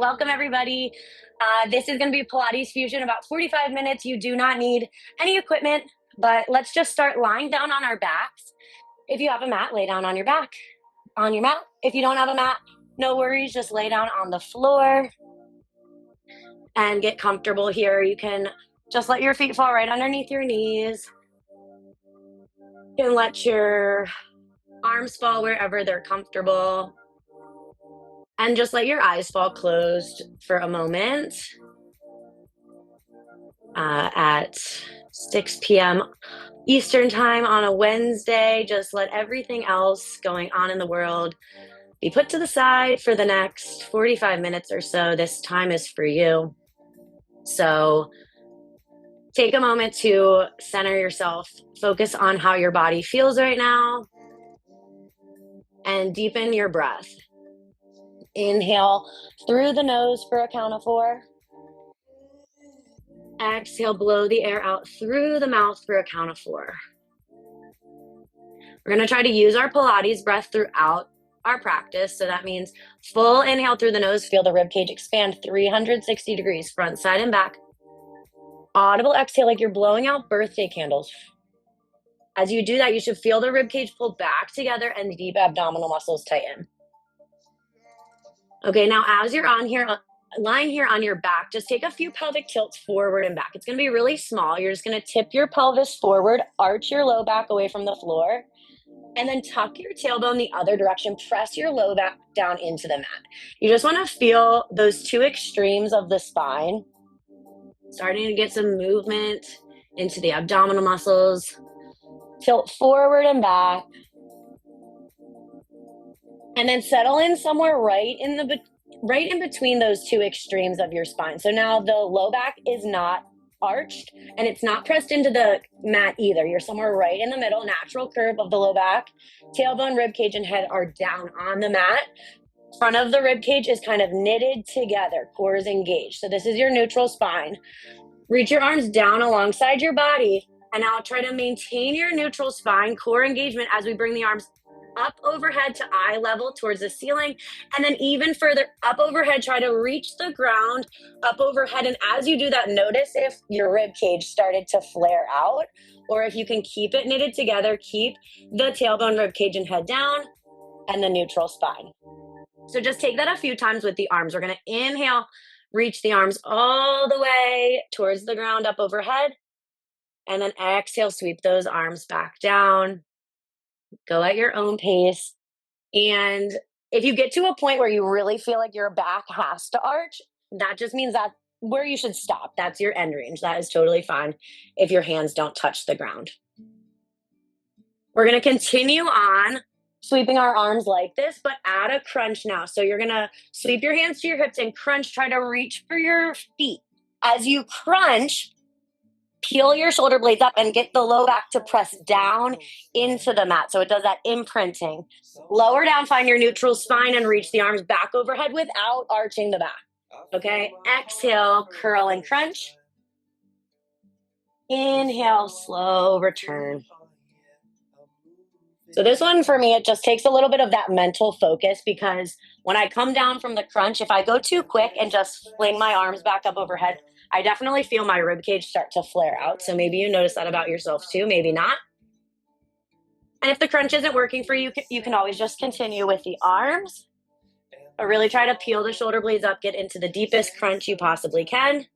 welcome everybody. This is going to be Pilates Fusion, about 45 minutes. You do not need any equipment, but let's just start lying down on our backs. If you have a mat, lay down on your back, on your mat. If you don't have a mat, no worries, just lay down on the floor and get comfortable here. You can just let your feet fall right underneath your knees. You can let your arms fall wherever they're comfortable. And just let your eyes fall closed for a moment. At 6 p.m. Eastern time on a Wednesday, just let everything else going on in the world be put to the side for the next 45 minutes or so. This time is for you. So take a moment to center yourself, focus on how your body feels right now, and deepen your breath. Inhale through the nose for a count of 4. Exhale, blow the air out through the mouth for a count of 4. We're going to try to use our Pilates breath throughout our practice. So that means full inhale through the nose, feel the rib cage expand 360 degrees, front, side, and back. Audible exhale like you're blowing out birthday candles. As you do that, you should feel the rib cage pull back together and the deep abdominal muscles tighten. Okay, now as you're lying here on your back, just take a few pelvic tilts forward and back. It's going to be really small. You're just going to tip your pelvis forward, arch your low back away from the floor, and then tuck your tailbone the other direction. Press your low back down into the mat. You just want to feel those two extremes of the spine, starting to get some movement into the abdominal muscles. Tilt forward and back. And then settle in somewhere right in between those two extremes of your spine. So now the low back is not arched and it's not pressed into the mat either. You're somewhere right in the middle, natural curve of the low back. Tailbone, rib cage, and head are down on the mat. Front of the rib cage is kind of knitted together. Core is engaged. So this is your neutral spine. Reach your arms down alongside your body. And now try to maintain your neutral spine, core engagement as we bring the arms up overhead to eye level towards the ceiling, and then even further up overhead, try to reach the ground up overhead. And as you do that, notice if your rib cage started to flare out, or if you can keep it knitted together, keep the tailbone, rib cage, and head down, and the neutral spine. So just take that a few times with the arms. We're going to inhale, reach the arms all the way towards the ground up overhead, and then exhale, sweep those arms back down. Go at your own pace. And if you get to a point where you really feel like your back has to arch, that just means that's where you should stop. That's your end range. That is totally fine if your hands don't touch the ground. We're going to continue on sweeping our arms like this, but add a crunch now. So you're going to sweep your hands to your hips and crunch. Try to reach for your feet. As you crunch, peel your shoulder blades up and get the low back to press down into the mat. So it does that imprinting. Lower down, find your neutral spine and reach the arms back overhead without arching the back. Okay, exhale, curl and crunch. Inhale, slow return. So this one for me, it just takes a little bit of that mental focus, because when I come down from the crunch, if I go too quick and just fling my arms back up overhead, I definitely feel my rib cage start to flare out. So maybe you notice that about yourself too, maybe not. And if the crunch isn't working for you, you can always just continue with the arms, but really try to peel the shoulder blades up, get into the deepest crunch you possibly can.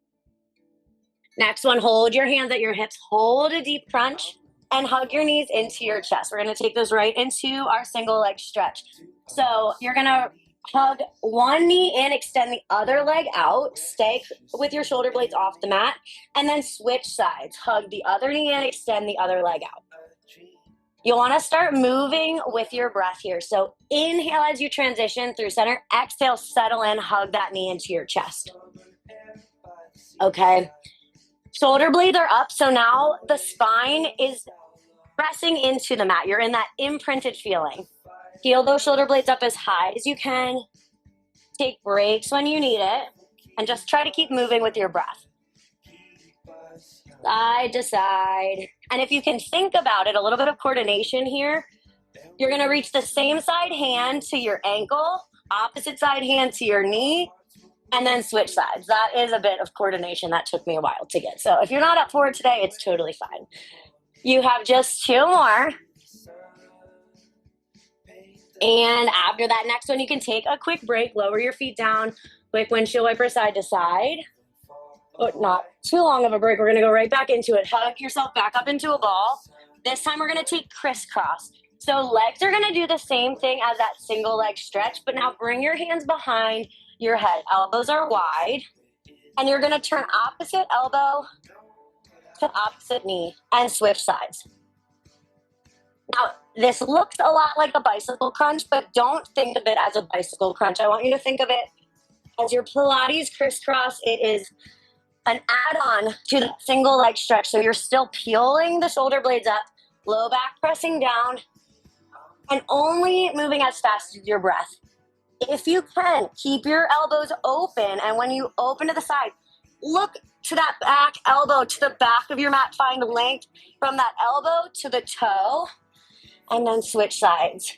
Next one, hold your hands at your hips, hold a deep crunch, and hug your knees into your chest. We're going to take those right into our single leg stretch. So you're going to hug one knee in, extend the other leg out, stay with your shoulder blades off the mat, and then switch sides. Hug the other knee in, extend the other leg out. You'll want to start moving with your breath here. So inhale as you transition through center. Exhale, settle in, hug that knee into your chest. Okay. Shoulder blades are up, so now the spine is pressing into the mat. You're in that imprinted feeling. Heel those shoulder blades up as high as you can. Take breaks when you need it. And just try to keep moving with your breath. Side to side. And if you can think about it, a little bit of coordination here. You're going to reach the same side hand to your ankle, opposite side hand to your knee, and then switch sides. That is a bit of coordination that took me a while to get. So if you're not up for it today, it's totally fine. You have just two more. And after that next one, you can take a quick break, lower your feet down, quick windshield wiper side to side. But not too long of a break. We're going to go right back into it. Hug yourself back up into a ball. This time we're going to take crisscross. So legs are going to do the same thing as that single leg stretch, but now bring your hands behind your head. Elbows are wide. And you're going to turn opposite elbow to opposite knee and switch sides. Now, this looks a lot like a bicycle crunch, but don't think of it as a bicycle crunch. I want you to think of it as your Pilates crisscross. It is an add-on to the single leg stretch. So you're still peeling the shoulder blades up, low back pressing down, and only moving as fast as your breath. If you can, keep your elbows open, and when you open to the side, look to that back elbow, to the back of your mat. Find length from that elbow to the toe, and then switch sides.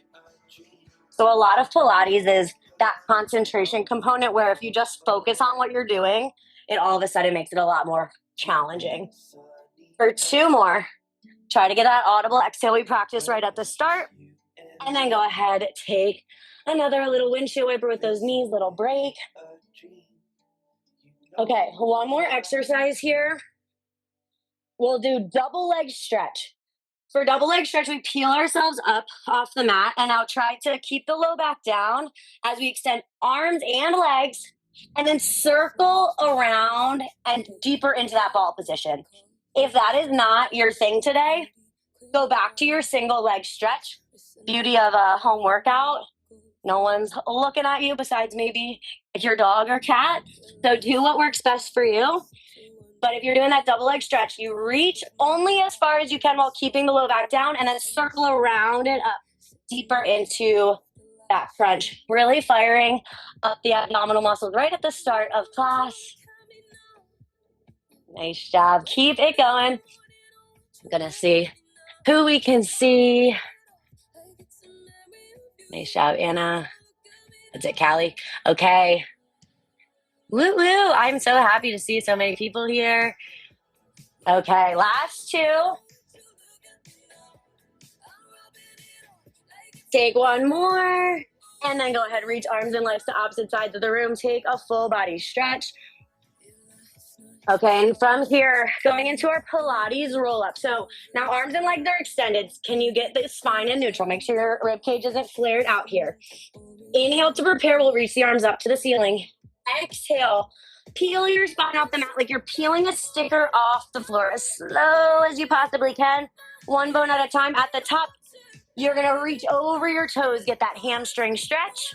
So a lot of Pilates is that concentration component where if you just focus on what you're doing, it all of a sudden makes it a lot more challenging. For two more, try to get that audible exhale we practiced right at the start. And then go ahead, take another little windshield wiper with those knees, little break. Okay, one more exercise here. We'll do double leg stretch. For double leg stretch, we peel ourselves up off the mat, and now try to keep the low back down as we extend arms and legs, and then circle around and deeper into that ball position. If that is not your thing today, go back to your single leg stretch. Beauty of a home workout. No one's looking at you besides maybe your dog or cat. So do what works best for you. But if you're doing that double leg stretch, you reach only as far as you can while keeping the low back down, and then circle around and up deeper into that crunch. Really firing up the abdominal muscles right at the start of class. Nice job. Keep it going. I'm going to see who we can see. Nice job, Anna. That's it, Callie. Okay. Woo woo. I'm so happy to see so many people here. Okay, last two. Take one more. And then go ahead, reach arms and legs to opposite sides of the room. Take a full body stretch. Okay, and from here, going into our Pilates roll up. So now arms and legs are extended. Can you get the spine in neutral? Make sure your rib cage isn't flared out here. Inhale to prepare. We'll reach the arms up to the ceiling. Exhale. Peel your spine off the mat like you're peeling a sticker off the floor as slow as you possibly can. One bone at a time. At the top, you're going to reach over your toes. Get that hamstring stretch.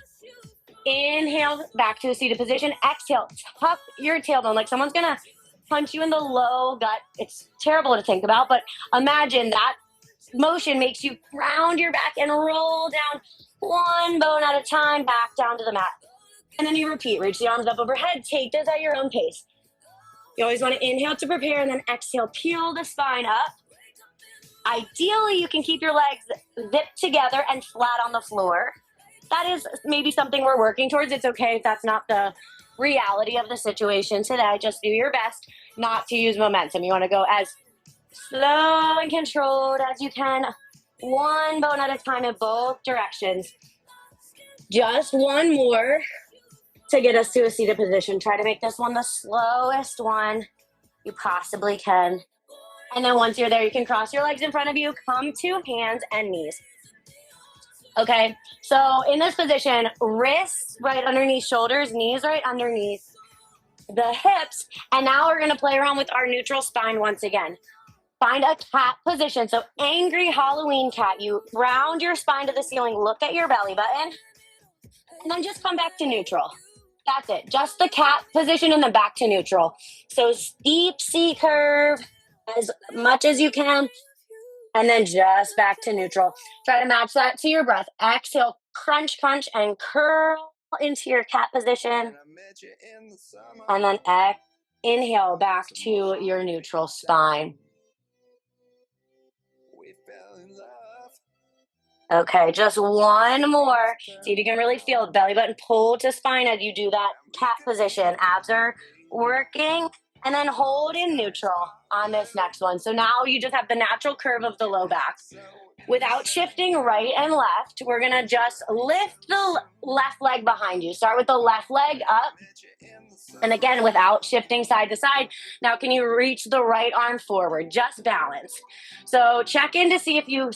Inhale, back to a seated position. Exhale, tuck your tailbone like someone's going to punch you in the low gut. It's terrible to think about, but imagine that motion makes you round your back and roll down one bone at a time back down to the mat. And then you repeat, reach the arms up overhead, take this at your own pace. You always want to inhale to prepare and then exhale, peel the spine up. Ideally, you can keep your legs zipped together and flat on the floor. That is maybe something we're working towards. It's okay if that's not the reality of the situation today. Just do your best not to use momentum. You want to go as slow and controlled as you can, one bone at a time in both directions. Just one more to get us to a seated position. Try to make this one the slowest one you possibly can. And then once you're there, you can cross your legs in front of you, come to hands and knees. Okay, so in this position, wrists right underneath shoulders, knees right underneath the hips. And now we're gonna play around with our neutral spine once again. Find a cat position. So angry Halloween cat, you round your spine to the ceiling, look at your belly button, and then just come back to neutral. That's it, just the cat position and then back to neutral. So steep C curve as much as you can, and then just back to neutral. Try to match that to your breath. Exhale, crunch, crunch, and curl into your cat position. And then inhale back to your neutral spine. Okay, just one more. See if you can really feel the belly button pull to spine as you do that cat position. Abs are working. And then hold in neutral on this next one. So now you just have the natural curve of the low back. Without shifting right and left, we're going to just lift the left leg behind you. Start with the left leg up. And again, without shifting side to side. Now, can you reach the right arm forward? Just balance. So check in to see if you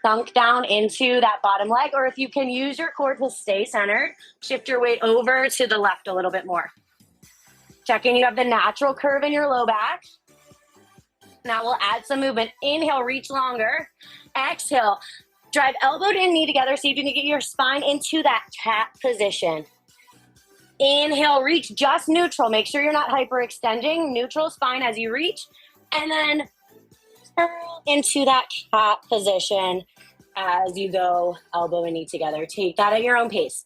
sunk down into that bottom leg, or if you can use your core to stay centered. Shift your weight over to the left a little bit more. Check in, you have the natural curve in your low back. Now we'll add some movement. Inhale, reach longer. Exhale, drive elbow and knee together. See if you can get your spine into that cat position. Inhale, reach just neutral. Make sure you're not hyperextending. Neutral spine as you reach. And then curl into that cat position as you go elbow and knee together. Take that at your own pace.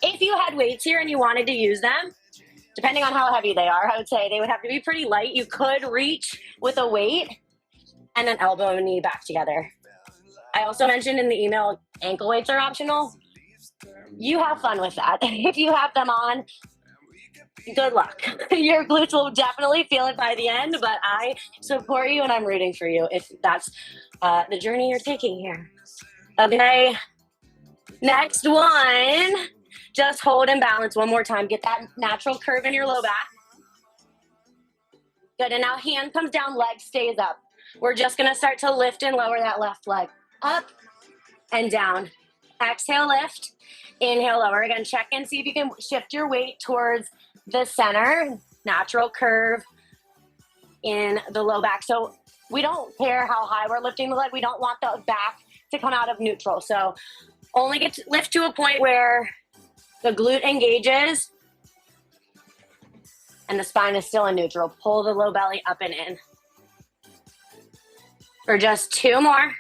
If you had weights here and you wanted to use them, depending on how heavy they are, I would say they would have to be pretty light. You could reach with a weight and then elbow and knee back together. I also mentioned in the email, ankle weights are optional. You have fun with that. If you have them on, good luck. Your glutes will definitely feel it by the end, but I support you and I'm rooting for you if that's the journey you're taking here. Okay, next one. Just hold and balance one more time. Get that natural curve in your low back. Good, and now hand comes down, leg stays up. We're just gonna start to lift and lower that left leg. Up and down. Exhale, lift. Inhale, lower. Again, check in, see if you can shift your weight towards the center. Natural curve in the low back. So we don't care how high we're lifting the leg. We don't want the back to come out of neutral. So only lift to a point where the glute engages and the spine is still in neutral. Pull the low belly up and in. For just two more.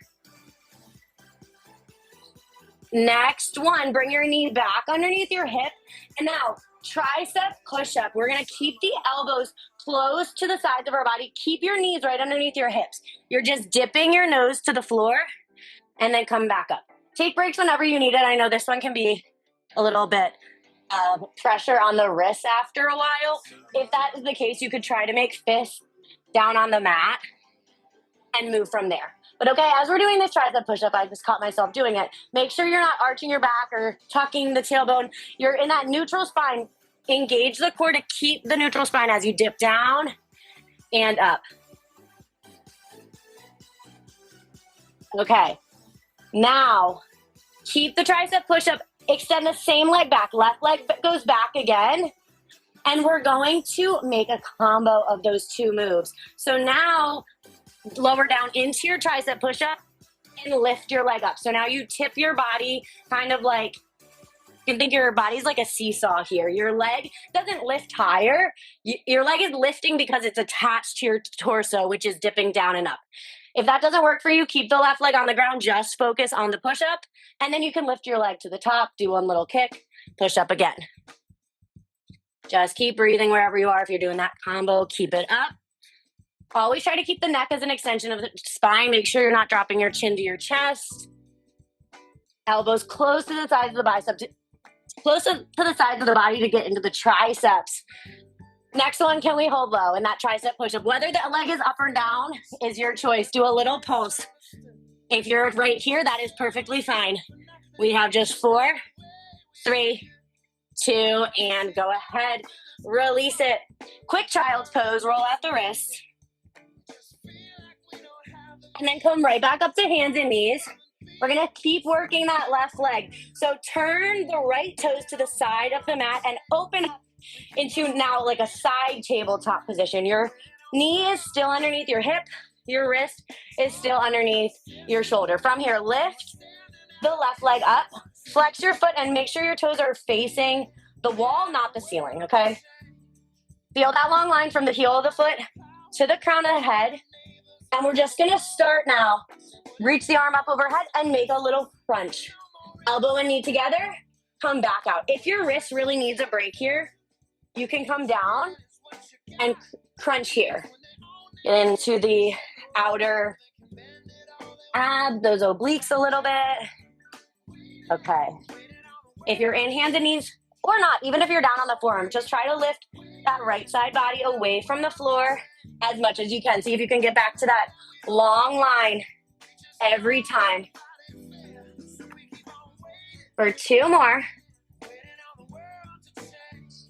Next one, bring your knee back underneath your hip. And now, tricep push-up. We're going to keep the elbows close to the sides of our body. Keep your knees right underneath your hips. You're just dipping your nose to the floor and then come back up. Take breaks whenever you need it. I know this one can be a little bit pressure on the wrists after a while. If that is the case, you could try to make fists down on the mat and move from there. But okay, as we're doing this tricep push-up, I just caught myself doing it. Make sure you're not arching your back or tucking the tailbone. You're in that neutral spine. Engage the core to keep the neutral spine as you dip down and up. Okay, now keep the tricep push-up. Extend the same leg back. Left leg goes back again. And we're going to make a combo of those two moves. So now, lower down into your tricep push-up and lift your leg up. So now you tip your body kind of like, you can think your body's like a seesaw here. Your leg doesn't lift higher. Your leg is lifting because it's attached to your torso, which is dipping down and up. If that doesn't work for you, keep the left leg on the ground. Just focus on the push-up. And then you can lift your leg to the top, do one little kick, push up again. Just keep breathing wherever you are. If you're doing that combo, keep it up. Always try to keep the neck as an extension of the spine. Make sure you're not dropping your chin to your chest. Elbows close to the sides of the biceps, close to the sides of the body to get into the triceps. Next one, can we hold low in that tricep push-up? Whether the leg is up or down is your choice. Do a little pulse. If you're right here, that is perfectly fine. We have just 4, 3, 2, and go ahead. Release it. Quick child's pose. Roll out the wrists. And then come right back up to hands and knees. We're going to keep working that left leg. So turn the right toes to the side of the mat and open up into now like a side tabletop position. Your knee is still underneath your hip. Your wrist is still underneath your shoulder. From here, lift the left leg up. Flex your foot and make sure your toes are facing the wall, not the ceiling, okay? Feel that long line from the heel of the foot to the crown of the head. And we're just gonna start now. Reach the arm up overhead and make a little crunch. Elbow and knee together, come back out. If your wrist really needs a break here, you can come down and crunch here. Get into the outer ab, those obliques a little bit. Okay. If you're in hands and knees or not, even if you're down on the forearm, just try to lift that right side body away from the floor as much as you can. See if you can get back to that long line every time. For 2 more.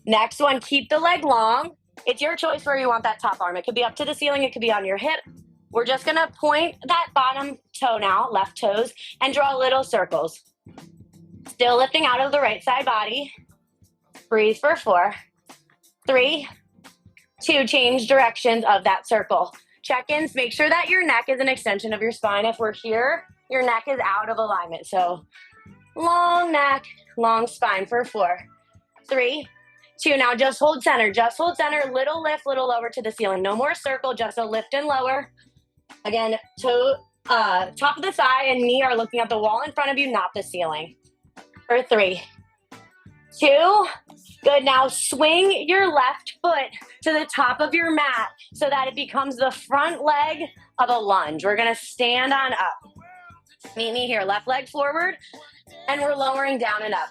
Next one, keep the leg long. It's your choice where you want that top arm. It could be up to the ceiling. It could be on your hip. We're just going to point that bottom toe now, left toes, and draw little circles. Still lifting out of the right side body. Breathe for 4, 3, 2, change directions of that circle. Check-ins, make sure that your neck is an extension of your spine. If we're here, your neck is out of alignment. So long neck, long spine for 4, 3, 2. Now just hold center, little lift, little lower to the ceiling. No more circle, just a lift and lower. Again, toe, top of the thigh and knee are looking at the wall in front of you, not the ceiling. For 3, 2, good. Now swing your left foot to the top of your mat so that it becomes the front leg of a lunge. We're gonna stand on up. Meet me here, left leg forward, and we're lowering down and up.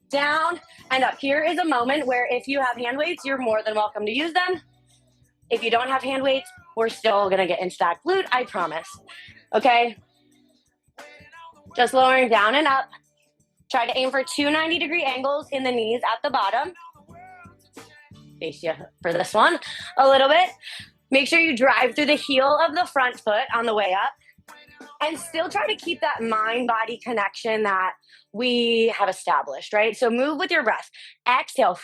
Down and up. Here is a moment where if you have hand weights, you're more than welcome to use them. If you don't have hand weights, we're still gonna get into that glute, I promise. Okay? Just lowering down and up. Try to aim for 2 90-degree angles in the knees at the bottom. Face you for this one a little bit. Make sure you drive through the heel of the front foot on the way up. And still try to keep that mind-body connection that we have established, right? So move with your breath. Exhale,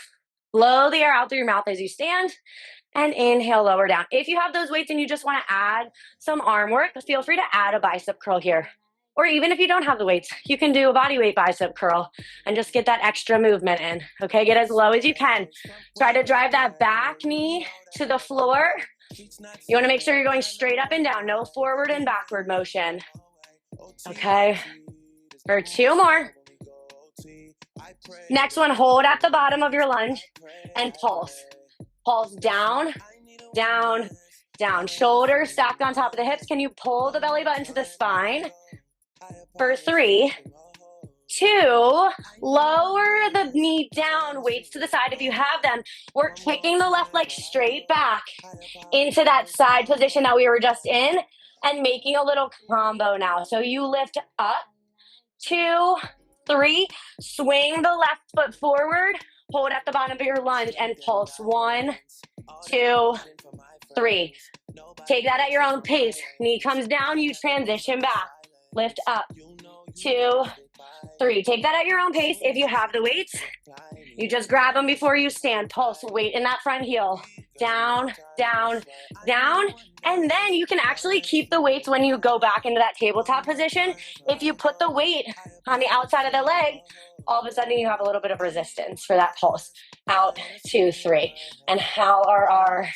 blow the air out through your mouth as you stand, and inhale, lower down. If you have those weights and you just want to add some arm work, feel free to add a bicep curl here. Or even if you don't have the weights, you can do a body weight bicep curl and just get that extra movement in, okay? Get as low as you can. Try to drive that back knee to the floor. You want to make sure you're going straight up and down, no forward and backward motion. Okay, for 2 more. Next one, hold at the bottom of your lunge and pulse. Pulse down, down, down. Shoulders stacked on top of the hips. Can you pull the belly button to the spine? For 3, 2, lower the knee down, weights to the side if you have them. We're kicking the left leg straight back into that side position that we were just in and making a little combo now. So you lift up, 2, 3, swing the left foot forward, hold at the bottom of your lunge and pulse. 1, 2, 3. Take that at your own pace. Knee comes down, you transition back. Lift up, 2, 3. Take that at your own pace. If you have the weights, you just grab them before you stand. Pulse, weight in that front heel. Down, down, down. And then you can actually keep the weights when you go back into that tabletop position. If you put the weight on the outside of the leg, all of a sudden you have a little bit of resistance for that pulse. Out, 2, 3. And how are our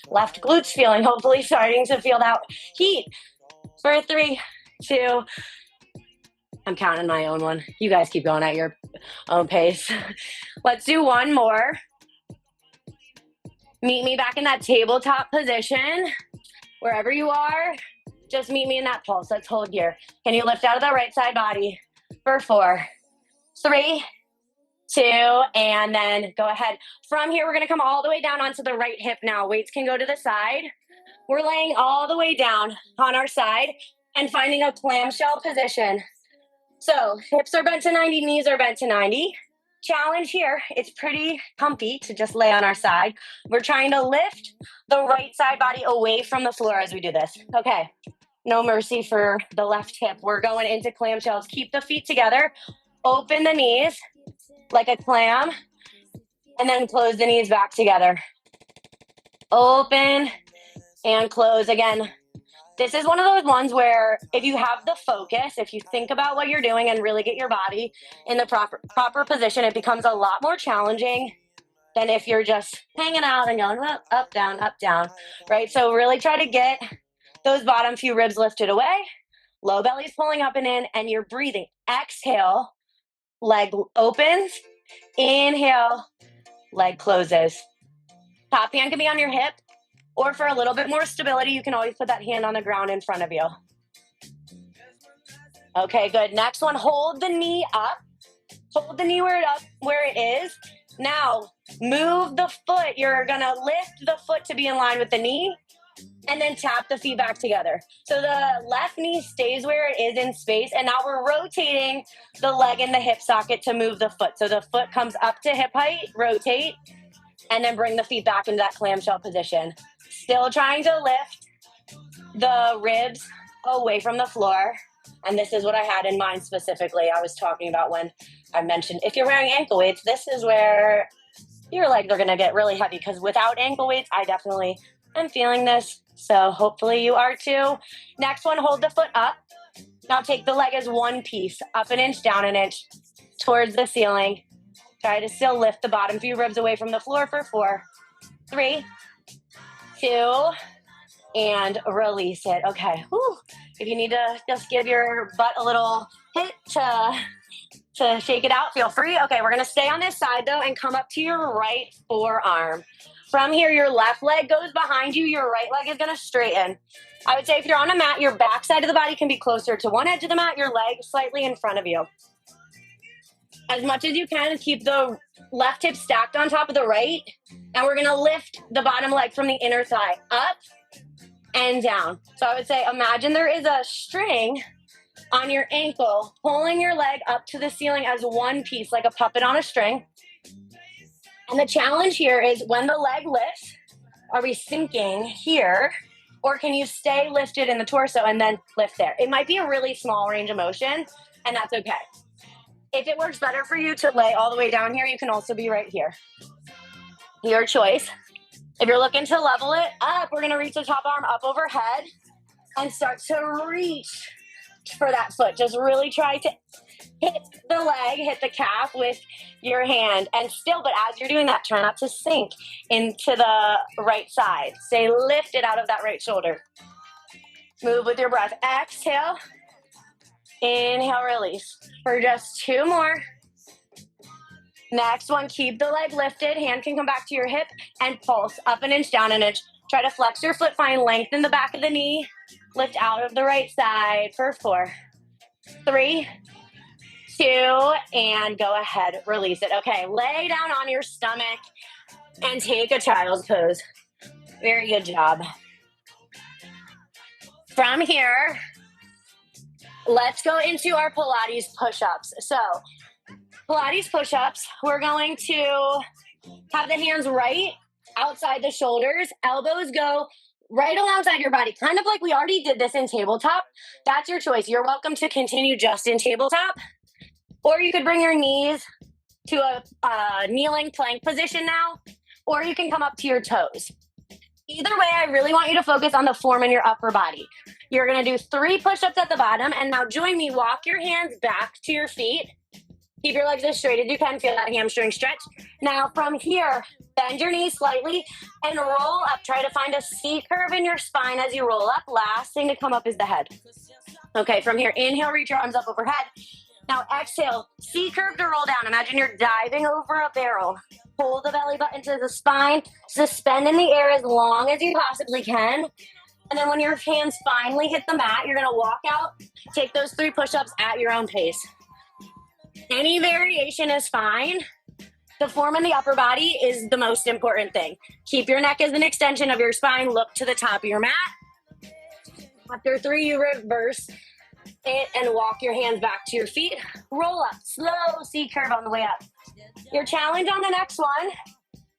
left glutes feeling? Hopefully starting to feel that heat. For 3, 2, I'm counting my own one. You guys keep going at your own pace. Let's do one more. Meet me back in that tabletop position. Wherever you are, just meet me in that pulse. Let's hold here. Can you lift out of the right side body? For 4, 3, 2, and then go ahead. From here, we're gonna come all the way down onto the right hip now. Weights can go to the side. We're laying all the way down on our side and finding a clamshell position. So hips are bent to 90, knees are bent to 90. Challenge here, it's pretty comfy to just lay on our side. We're trying to lift the right side body away from the floor as we do this. Okay, no mercy for the left hip. We're going into clamshells. Keep the feet together. Open the knees like a clam, and then close the knees back together. Open and close again. This is one of those ones where if you have the focus, if you think about what you're doing and really get your body in the proper position, it becomes a lot more challenging than if you're just hanging out and going up, down, right? So really try to get those bottom few ribs lifted away. Low belly's pulling up and in, and you're breathing. Exhale, leg opens. Inhale, leg closes. Top hand can be on your hip. Or for a little bit more stability, you can always put that hand on the ground in front of you. Okay, good. Next one, hold the knee up. Hold the knee where it is. Now, move the foot. You're going to lift the foot to be in line with the knee, and then tap the feet back together. So the left knee stays where it is in space, and now we're rotating the leg and the hip socket to move the foot. So the foot comes up to hip height, rotate, and then bring the feet back into that clamshell position. Still trying to lift the ribs away from the floor. And this is what I had in mind specifically. I was talking about when I mentioned if you're wearing ankle weights, this is where your legs are going to get really heavy, because without ankle weights, I definitely am feeling this. So hopefully you are too. Next one, hold the foot up. Now take the leg as one piece, up an inch, down an inch, towards the ceiling. Try to still lift the bottom few ribs away from the floor for 4, 3, 2, and release it. Okay. Whew. If you need to just give your butt a little hit to shake it out, feel free. Okay, we're going to stay on this side though and come up to your right forearm. From here, your left leg goes behind you. Your right leg is going to straighten. I would say if you're on a mat, your back side of the body can be closer to one edge of the mat, your leg slightly in front of you. As much as you can, keep the left hip stacked on top of the right. And we're going to lift the bottom leg from the inner thigh up and down. So I would say imagine there is a string on your ankle, pulling your leg up to the ceiling as one piece, like a puppet on a string. And the challenge here is when the leg lifts, are we sinking here, or can you stay lifted in the torso and then lift there? It might be a really small range of motion, and that's okay. If it works better for you to lay all the way down here, you can also be right here. Your choice. If you're looking to level it up, we're going to reach the top arm up overhead and start to reach for that foot. Just really try to hit the leg, hit the calf with your hand. And still, but as you're doing that, try not to sink into the right side. Stay lifted out of that right shoulder. Move with your breath. Exhale. Inhale, release. For just 2 more. Next one, keep the leg lifted. Hand can come back to your hip and pulse up an inch, down an inch. Try to flex your foot, find length in the back of the knee. Lift out of the right side for 4, 3, 2, and go ahead. Release it. Okay, lay down on your stomach and take a child's pose. Very good job. From here, let's go into our Pilates push-ups. So Pilates push-ups, we're going to have the hands right outside the shoulders. Elbows go right alongside your body, kind of like we already did this in tabletop. That's your choice. You're welcome to continue just in tabletop, or you could bring your knees to a kneeling plank position now, or you can come up to your toes. Either way, I really want you to focus on the form in your upper body. You're going to do 3 push-ups at the bottom, and now join me. Walk your hands back to your feet. Keep your legs as straight as you can. Feel that hamstring stretch. Now from here, bend your knees slightly and roll up. Try to find a C curve in your spine as you roll up. Last thing to come up is the head. Okay, from here, inhale, reach your arms up overhead. Now exhale, C curve to roll down. Imagine you're diving over a barrel. Pull the belly button to the spine. Suspend in the air as long as you possibly can. And then when your hands finally hit the mat, you're going to walk out. Take those 3 push-ups at your own pace. Any variation is fine. The form in the upper body is the most important thing. Keep your neck as an extension of your spine. Look to the top of your mat. After 3, you reverse it and walk your hands back to your feet. Roll up. Slow C curve on the way up. Your challenge on the next one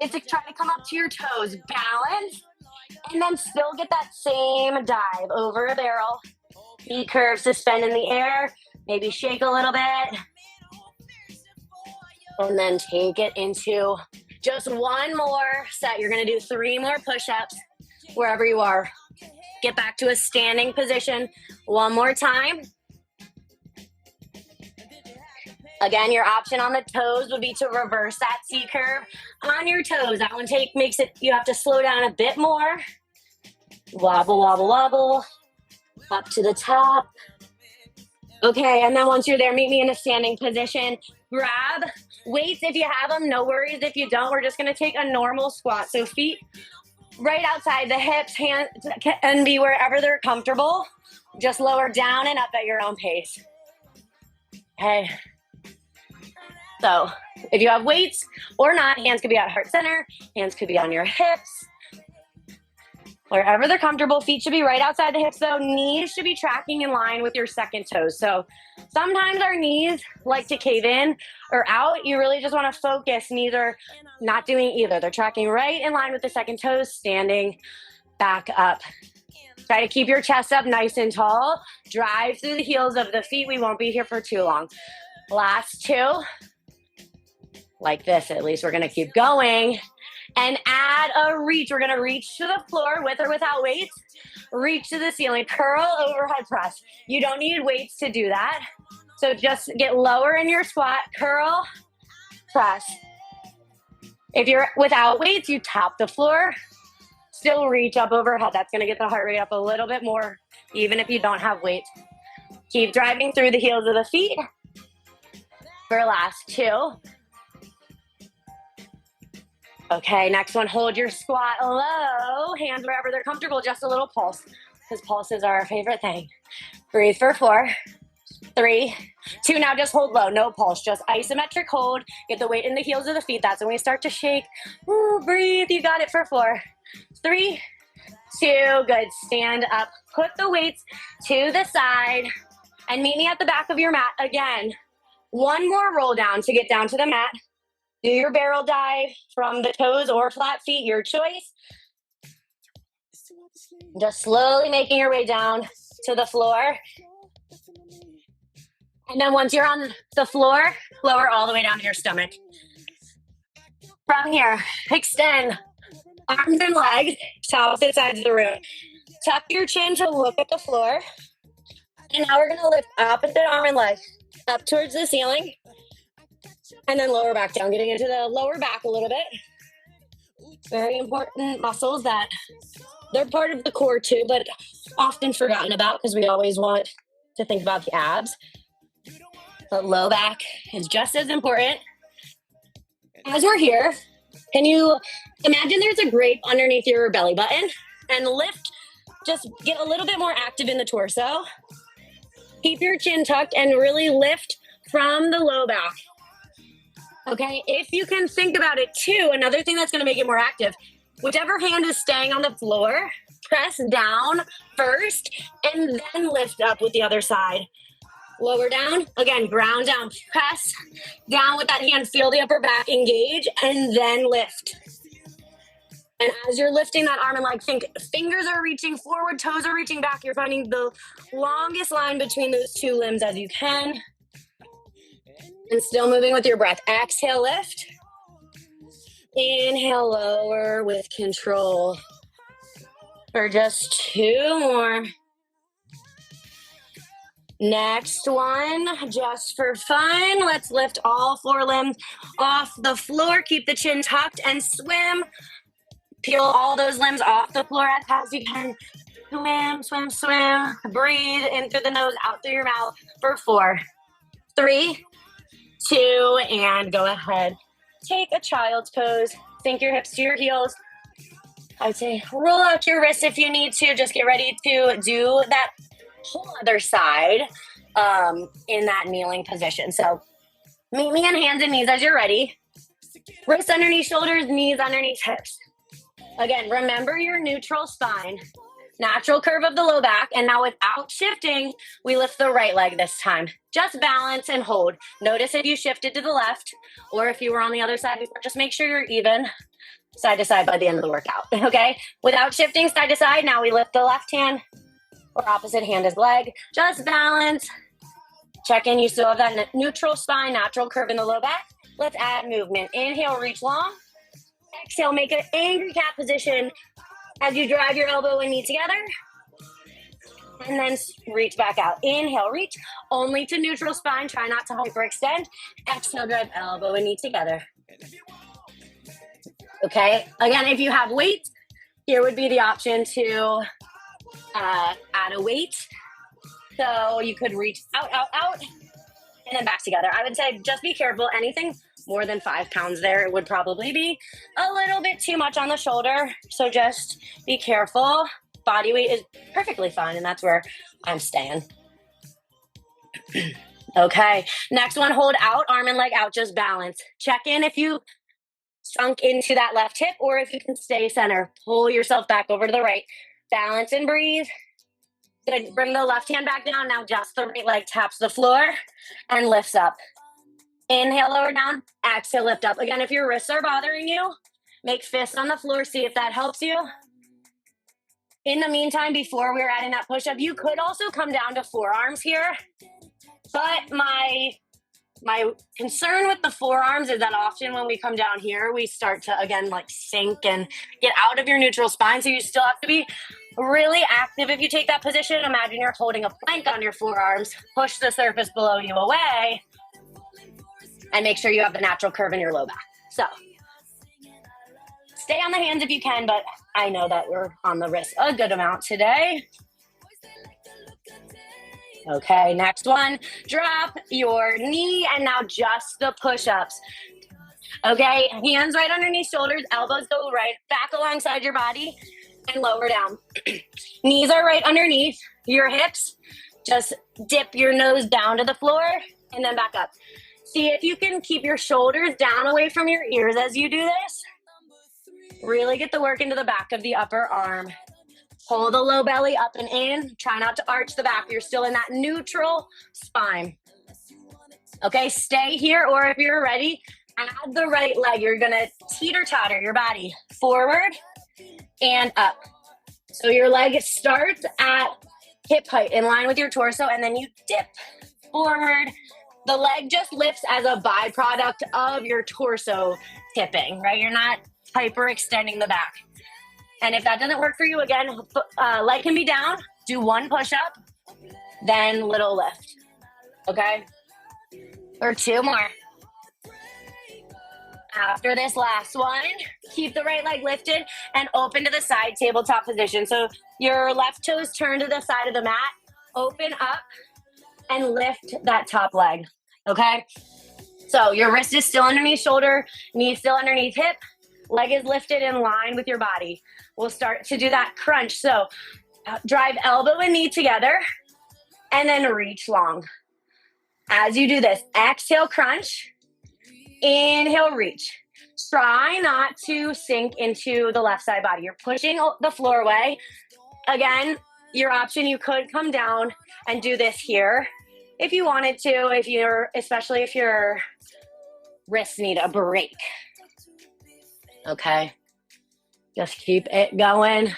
is to try to come up to your toes. Balance. And then still get that same dive over a barrel. C curve, suspend in the air. Maybe shake a little bit. And then take it into just 1 more set. You're going to do 3 more push-ups wherever you are. Get back to a standing position 1 more time. Again, your option on the toes would be to reverse that C curve on your toes. That one makes it, you have to slow down a bit more. Wobble, wobble, wobble. Up to the top. Okay, and then once you're there, meet me in a standing position. Grab weights if you have them, no worries if you don't. We're just going to take a normal squat. So feet right outside the hips, hands can be wherever they're comfortable. Just lower down and up at your own pace. Okay. So if you have weights or not, hands could be at heart center, hands could be on your hips, wherever they're comfortable. Feet should be right outside the hips though. Knees should be tracking in line with your second toes. So sometimes our knees like to cave in or out. You really just want to focus. Knees are not doing either. They're tracking right in line with the second toes, standing back up. Try to keep your chest up nice and tall. Drive through the heels of the feet. We won't be here for too long. Last two. Like this, at least. We're going to keep going. And add a reach. We're going to reach to the floor with or without weights. Reach to the ceiling. Curl overhead press. You don't need weights to do that. So just get lower in your squat. Curl, press. If you're without weights, you tap the floor. Still reach up overhead. That's going to get the heart rate up a little bit more, even if you don't have weights. Keep driving through the heels of the feet. For last two. Okay, next one, hold your squat low, hands wherever they're comfortable, just a little pulse, because pulses are our favorite thing. Breathe for 4, 3, 2, now just hold low, no pulse, just isometric hold, get the weight in the heels of the feet, that's when we start to shake. Ooh, breathe, you got it for 4, 3, 2, good, stand up, put the weights to the side, and meet me at the back of your mat again. One more roll down to get down to the mat. Do your barrel dive from the toes or flat feet, your choice. Just slowly making your way down to the floor. And then once you're on the floor, lower all the way down to your stomach. From here, extend arms and legs to opposite sides of the room. Tuck your chin to look at the floor. And now we're going to lift opposite arm and leg up towards the ceiling. And then lower back down, getting into the lower back a little bit. Very important muscles that they're part of the core too, but often forgotten about because we always want to think about the abs. But low back is just as important. As we're here, can you imagine there's a grape underneath your belly button and lift, just get a little bit more active in the torso. Keep your chin tucked and really lift from the low back. Okay, if you can think about it too, another thing that's going to make it more active, whichever hand is staying on the floor, press down first and then lift up with the other side. Lower down, again, ground down, press down with that hand, feel the upper back engage, and then lift. And as you're lifting that arm and leg, think fingers are reaching forward, toes are reaching back. You're finding the longest line between those two limbs as you can. And still moving with your breath. Exhale, lift. Inhale, lower with control. For just 2 more. Next one, just for fun. Let's lift all 4 limbs off the floor. Keep the chin tucked and swim. Peel all those limbs off the floor as fast as you can. Swim, swim, swim. Breathe in through the nose, out through your mouth for 4, 3, 2, and go ahead. Take a child's pose. Sink your hips to your heels. I would say roll out your wrists if you need to. Just get ready to do that whole other side in that kneeling position. So meet me in hands and knees as you're ready. Wrists underneath shoulders, knees underneath hips. Again, remember your neutral spine. Natural curve of the low back. And now without shifting, we lift the right leg this time. Just balance and hold. Notice if you shifted to the left or if you were on the other side before, just make sure you're even side to side by the end of the workout, okay? Without shifting side to side, now we lift the left hand or opposite hand as leg. Just balance. Check in, you still have that neutral spine, natural curve in the low back. Let's add movement. Inhale, reach long. Exhale, make an angry cat position as you drive your elbow and knee together. And then reach back out. Inhale, reach only to neutral spine. Try not to hyperextend. Exhale, drive elbow and knee together. Okay, again, if you have weights, here would be the option to add a weight. So you could reach out, out, out, and then back together. I would say just be careful. Anything more than 5 pounds there, it would probably be a little bit too much on the shoulder. So just be careful. Body weight is perfectly fine, and that's where I'm staying. Okay, next one, hold out, arm and leg out, just balance. Check in if you sunk into that left hip or if you can stay center. Pull yourself back over to the right. Balance and breathe. Good. Bring the left hand back down. Now just the right leg taps the floor and lifts up. Inhale, lower down. Exhale, lift up. Again, if your wrists are bothering you, make fists on the floor. See if that helps you. In the meantime, before we're adding that push-up, you could also come down to forearms here. But my concern with the forearms is that often when we come down here, we start to, again, like sink and get out of your neutral spine. So you still have to be really active if you take that position. Imagine you're holding a plank on your forearms. Push the surface below you away and make sure you have the natural curve in your low back. So stay on the hands if you can, but I know that we're on the wrist a good amount today. Okay, next one, drop your knee and now just the push-ups. Okay, hands right underneath shoulders, elbows go right back alongside your body and lower down. Knees are right underneath your hips. Just dip your nose down to the floor and then back up. See if you can keep your shoulders down away from your ears as you do this. Really get the work into the back of the upper arm. Pull the low belly up and in. Try not to arch the back. You're still in that neutral spine. Okay, stay here, or if you're ready, add the right leg. You're gonna teeter-totter your body forward and up. So your leg starts at hip height in line with your torso, and then you dip forward. The leg just lifts as a byproduct of your torso tipping, right? You're not hyperextending the back. And if that doesn't work for you, again, leg can be down. Do one push-up, then little lift, okay? Or two more. After this last one, keep the right leg lifted and open to the side tabletop position. So your left toes turn to the side of the mat, open up, and lift that top leg, okay? So your wrist is still underneath shoulder, knee still underneath hip, leg is lifted in line with your body. We'll start to do that crunch. So drive elbow and knee together and then reach long. As you do this, exhale, crunch, inhale, reach. Try not to sink into the left side body. You're pushing the floor away. Again, your option, you could come down and do this here if you wanted to, especially if your wrists need a break. Okay. Just keep it going.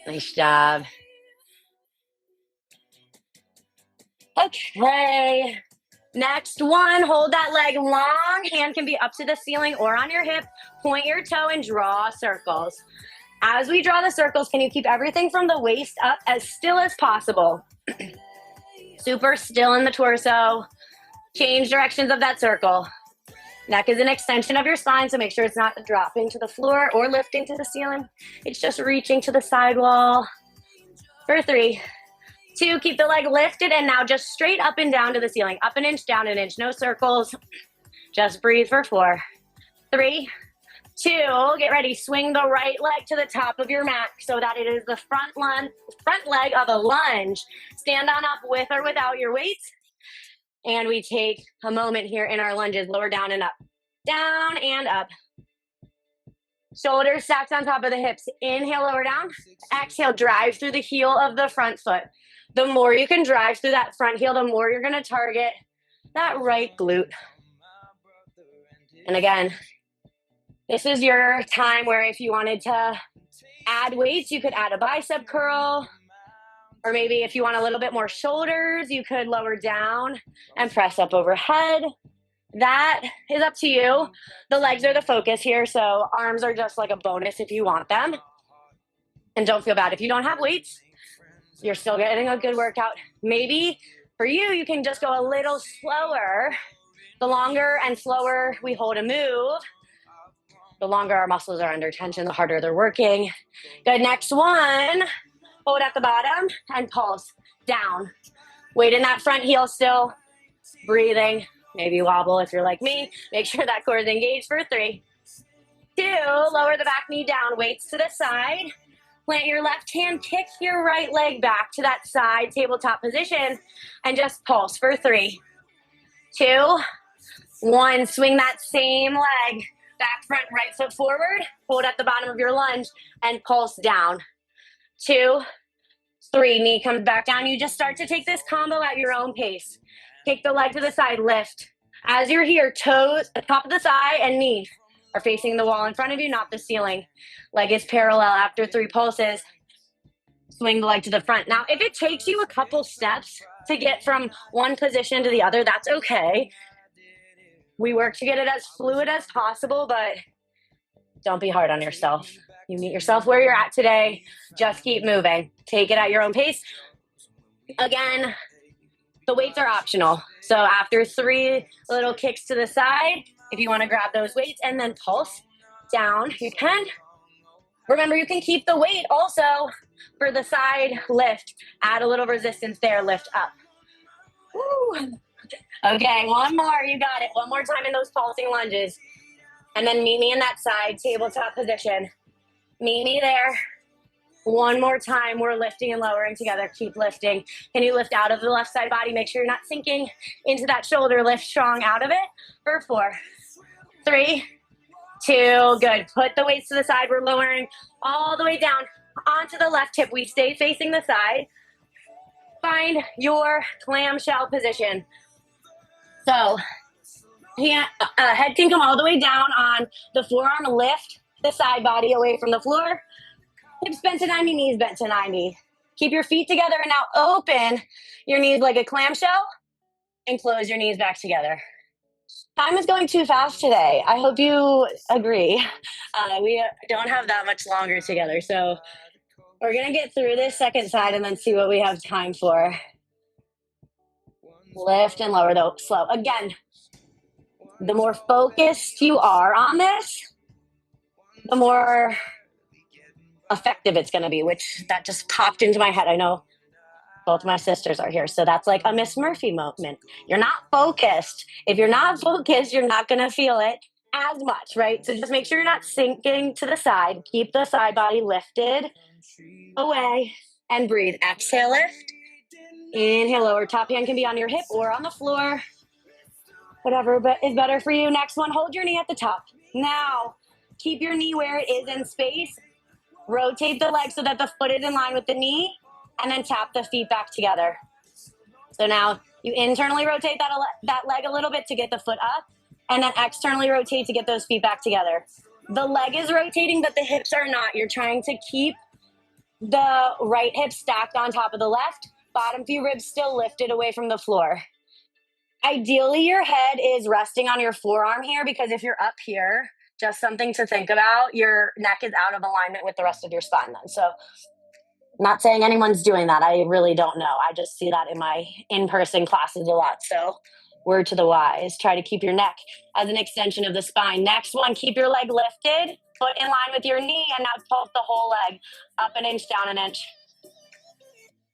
Nice job. Okay. Next one, hold that leg long. Hand can be up to the ceiling or on your hip. Point your toe and draw circles. As we draw the circles, can you keep everything from the waist up as still as possible? Super still in the torso. Change directions of that circle. Neck is an extension of your spine, so make sure it's not dropping to the floor or lifting to the ceiling. It's just reaching to the sidewall. For 3, 2, keep the leg lifted, and now just straight up and down to the ceiling. Up an inch, down an inch, no circles. Just breathe for 4, 3, 2, get ready. Swing the right leg to the top of your mat so that it is the front leg of a lunge. Stand on up with or without your weights. And we take a moment here in our lunges, lower down and up. Down and up. Shoulders stacked on top of the hips. Inhale, lower down. Exhale, drive through the heel of the front foot. The more you can drive through that front heel, the more you're going to target that right glute. And again, this is your time where if you wanted to add weights, you could add a bicep curl. Or maybe if you want a little bit more shoulders, you could lower down and press up overhead. That is up to you. The legs are the focus here, so arms are just like a bonus if you want them. And don't feel bad if you don't have weights. You're still getting a good workout. Maybe for you, you can just go a little slower. The longer and slower we hold a move, the longer our muscles are under tension, the harder they're working. Good, next one. Hold at the bottom and pulse down. Weight in that front heel still. Breathing. Maybe wobble if you're like me. Make sure that core is engaged for 3, 2. Lower the back knee down. Weights to the side. Plant your left hand, kick your right leg back to that side tabletop position, and just pulse for 3, 2, 1. Swing that same leg back, front, right foot forward. Hold at the bottom of your lunge and pulse down. 2, 3. Knee comes back down. You just start to take this combo at your own pace. Take the leg to the side, lift. As you're here, toes, top of the thigh and knee are facing the wall in front of you, not the ceiling. Leg is parallel after 3 pulses. Swing the leg to the front. Now, if it takes you a couple steps to get from one position to the other, that's okay. We work to get it as fluid as possible, but don't be hard on yourself. You meet yourself where you're at today. Just keep moving. Take it at your own pace. Again, the weights are optional. So after 3 little kicks to the side, if you want to grab those weights and then pulse down, you can. Remember, you can keep the weight also for the side lift. Add a little resistance there, lift up. Woo. Okay, one more. You got it. One more time in those pulsing lunges. And then meet me in that side tabletop position. Meet me there. One more time. We're lifting and lowering together. Keep lifting. Can you lift out of the left side body? Make sure you're not sinking into that shoulder. Lift strong out of it for 4, 3, 2. Good. Put the weights to the side. We're lowering all the way down onto the left hip. We stay facing the side. Find your clamshell position. So head can come all the way down on the forearm. Lift the side body away from the floor. Hips bent to 90, knees bent to 90. Keep your feet together and now open your knees like a clamshell and close your knees back together. Time is going too fast today. I hope you agree. We don't have that much longer together. So we're going to get through this second side and then see what we have time for. Lift and lower though, slow. Again, the more focused you are on this, the more effective it's going to be, which that just popped into my head. I know both my sisters are here, so that's like a Miss Murphy moment. You're not focused. If you're not focused, you're not going to feel it as much, right? So just make sure you're not sinking to the side. Keep the side body lifted away and breathe. Exhale, lift. Inhale, lower. Top hand can be on your hip or on the floor. Whatever is better for you. Next one, hold your knee at the top. Now, keep your knee where it is in space. Rotate the leg so that the foot is in line with the knee, and then tap the feet back together. So now you internally rotate that leg a little bit to get the foot up, and then externally rotate to get those feet back together. The leg is rotating, but the hips are not. You're trying to keep the right hip stacked on top of the left, bottom few ribs still lifted away from the floor. Ideally, your head is resting on your forearm here, because if you're up here, just something to think about, your neck is out of alignment with the rest of your spine then. So I'm not saying anyone's doing that. I really don't know. I just see that in my in-person classes a lot. So word to the wise, try to keep your neck as an extension of the spine. Next one, keep your leg lifted, foot in line with your knee, and now pulse the whole leg up an inch, down an inch.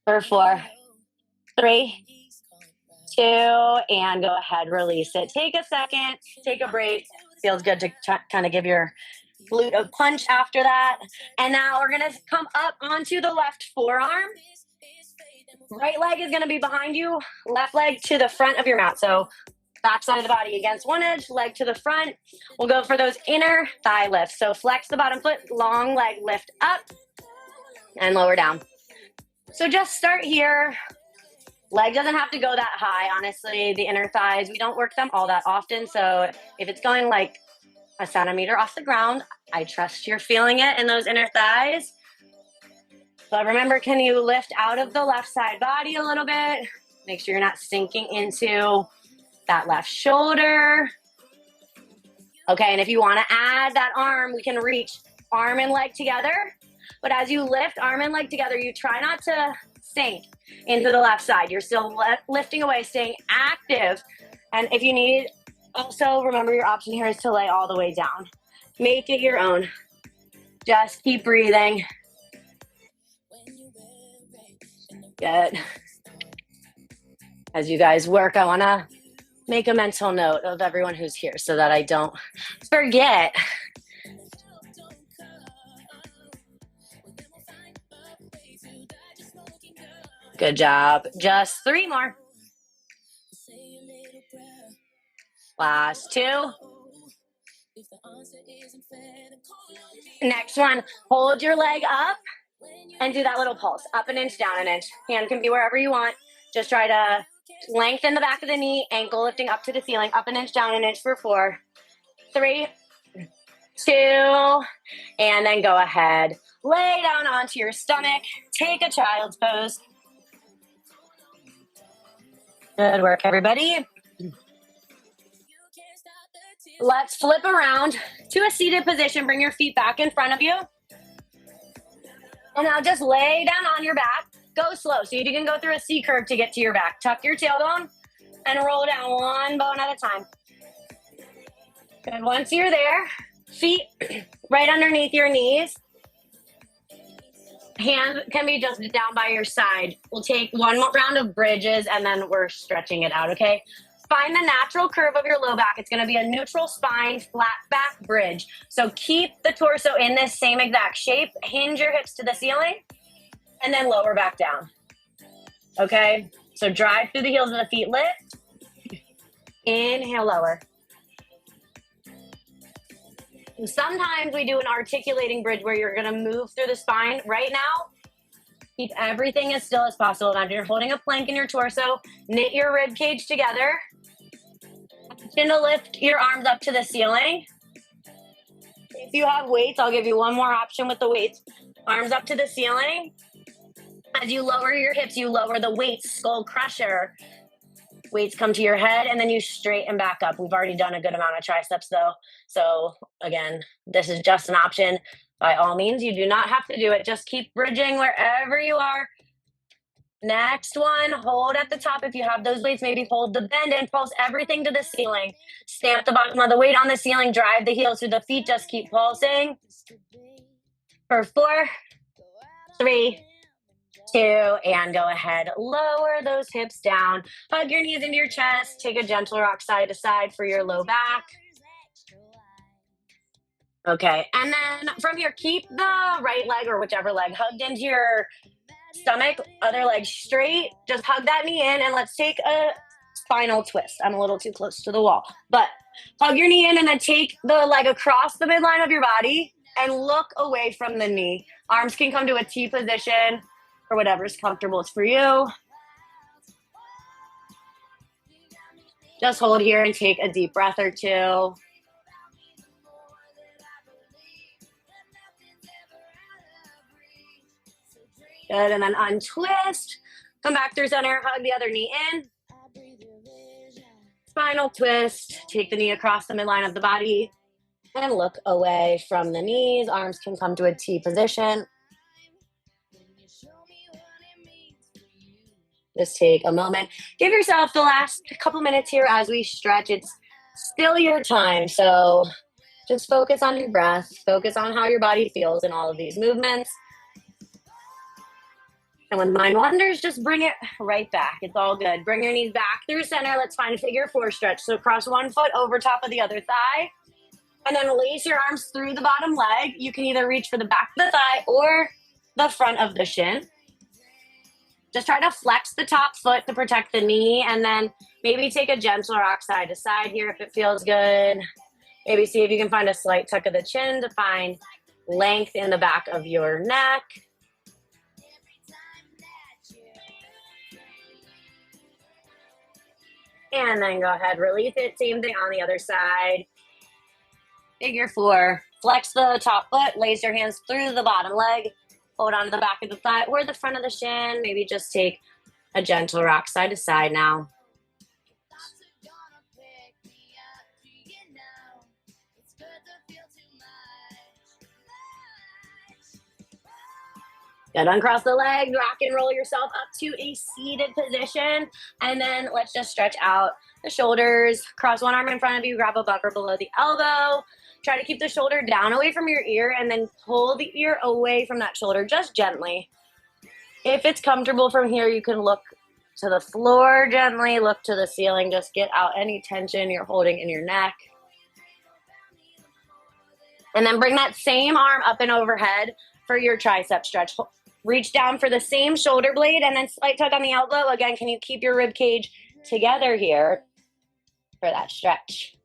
For 4, 3, 2, and go ahead, release it. Take a second, take a break. Feels good to kind of give your glute a punch after that. And now we're going to come up onto the left forearm. Right leg is going to be behind you, left leg to the front of your mat. So back side of the body against one edge, leg to the front. We'll go for those inner thigh lifts. So flex the bottom foot, long leg lift up and lower down. So just start here. Leg doesn't have to go that high, honestly. The inner thighs, we don't work them all that often. So if it's going like a centimeter off the ground, I trust you're feeling it in those inner thighs. But remember, can you lift out of the left side body a little bit? Make sure you're not sinking into that left shoulder. Okay, and if you want to add that arm, we can reach arm and leg together. But as you lift arm and leg together, you try not to sink into the left side. You're still lifting away, staying active. And if you need, also remember your option here is to lay all the way down. Make it your own. Just keep breathing. Good. As you guys work, I want to make a mental note of everyone who's here so that I don't forget. Good job. Just 3 more. Last 2. Next one, hold your leg up and do that little pulse. Up an inch, down an inch. Hand can be wherever you want. Just try to lengthen the back of the knee, ankle lifting up to the ceiling. Up an inch, down an inch for 4, 3, 2, and then go ahead. Lay down onto your stomach. Take a child's pose. Good work, everybody. Let's flip around to a seated position. Bring your feet back in front of you. And now just lay down on your back. Go slow so you can go through a C curve to get to your back. Tuck your tailbone and roll down one bone at a time. Good. Once you're there, feet right underneath your knees. Hand can be just down by your side. We'll take one more round of bridges and then we're stretching it out, okay? Find the natural curve of your low back. It's going to be a neutral spine, flat back bridge. So keep the torso in this same exact shape. Hinge your hips to the ceiling and then lower back down. Okay? So drive through the heels of the feet, lift. Inhale, lower. Sometimes we do an articulating bridge where you're going to move through the spine. Right now, keep everything as still as possible. Now, if you're holding a plank in your torso, knit your rib cage together. Chin to lift your arms up to the ceiling. If you have weights, I'll give you one more option with the weights. Arms up to the ceiling. As you lower your hips, you lower the weights, skull crusher. Weights come to your head, and then you straighten back up. We've already done a good amount of triceps, though. So, again, this is just an option. By all means, you do not have to do it. Just keep bridging wherever you are. Next one, hold at the top. If you have those weights, maybe hold the bend and pulse everything to the ceiling. Stamp the bottom of the weight on the ceiling. Drive the heels through the feet. Just keep pulsing. For 4, 3, 2, and go ahead. Lower those hips down. Hug your knees into your chest. Take a gentle rock side to side for your low back. Okay, and then from here, keep the right leg or whichever leg hugged into your stomach, other leg straight. Just hug that knee in, and let's take a spinal twist. I'm a little too close to the wall, but hug your knee in and then take the leg across the midline of your body and look away from the knee. Arms can come to a T position or whatever's comfortable for you. Just hold here and take a deep breath or 2. Good, and then untwist. Come back through center, hug the other knee in. Spinal twist. Take the knee across the midline of the body and look away from the knees. Arms can come to a T position. Just take a moment. Give yourself the last couple minutes here as we stretch. It's still your time, so just focus on your breath. Focus on how your body feels in all of these movements. And when the mind wanders, just bring it right back. It's all good. Bring your knees back through center. Let's find a figure 4 stretch. So cross one foot over top of the other thigh. And then lace your arms through the bottom leg. You can either reach for the back of the thigh or the front of the shin. Just try to flex the top foot to protect the knee. And then maybe take a gentle rock side to side here if it feels good. Maybe see if you can find a slight tuck of the chin to find length in the back of your neck. And then go ahead, release it. Same thing on the other side. Figure 4. Flex the top foot. Lace your hands through the bottom leg. Hold on to the back of the thigh or the front of the shin. Maybe just take a gentle rock side to side now. Good. Uncross the legs, rock and roll yourself up to a seated position. And then let's just stretch out the shoulders. Cross one arm in front of you, grab a bumper below the elbow. Try to keep the shoulder down away from your ear and then pull the ear away from that shoulder just gently. If it's comfortable from here, you can look to the floor gently, look to the ceiling. Just get out any tension you're holding in your neck. And then bring that same arm up and overhead for your tricep stretch. Reach down for the same shoulder blade and then slight tug on the elbow. Again, can you keep your rib cage together here for that stretch?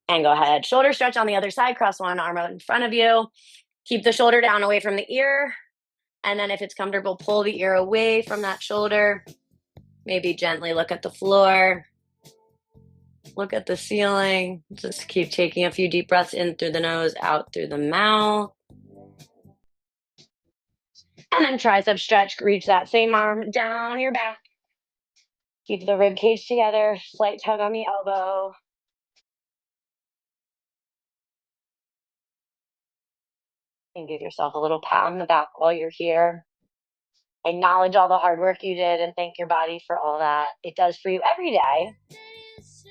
And go ahead. Shoulder stretch on the other side. Cross one arm out in front of you. Keep the shoulder down away from the ear. And then if it's comfortable, pull the ear away from that shoulder. Maybe gently look at the floor. Look at the ceiling. Just keep taking a few deep breaths in through the nose, out through the mouth. And then tricep stretch. Reach that same arm down your back. Keep the rib cage together. Slight tug on the elbow. And give yourself a little pat on the back while you're here. Acknowledge all the hard work you did and thank your body for all that it does for you every day.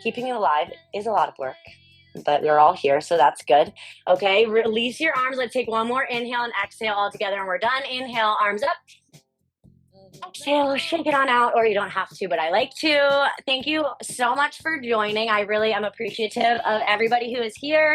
Keeping you alive is a lot of work, but we're all here, so that's good. Okay, release your arms. Let's take one more inhale and exhale all together, and we're done. Inhale, arms up. Exhale, shake it on out, or you don't have to, but I like to. Thank you so much for joining. I really am appreciative of everybody who is here.